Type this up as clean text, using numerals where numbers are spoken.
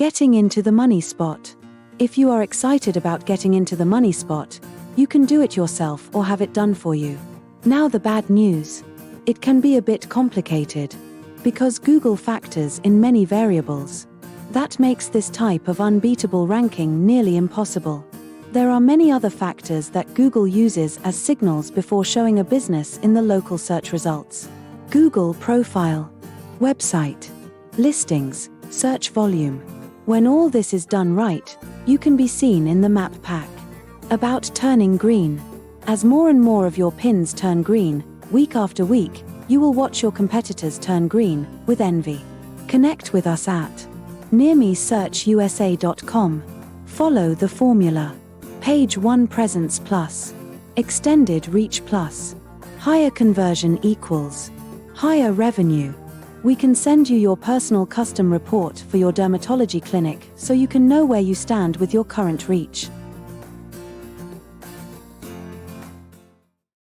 Getting into the money spot. If you are excited about getting into the money spot, you can do it yourself or have it done for you. Now the bad news. It can be a bit complicated, because Google factors in many variables. That makes this type of unbeatable ranking nearly impossible. There are many other factors that Google uses as signals before showing a business in the local search results. Google profile, website, listings, search volume. When all this is done right, you can be seen in the map pack. About turning green. As more and more of your pins turn green, week after week, you will watch your competitors turn green, with envy. Connect with us at nearmesearchusa.com. Follow the formula. Page 1 presence plus. Extended reach plus. Higher conversion equals higher revenue. We can send you your personal custom report for your dermatology clinic so you can know where you stand with your current reach.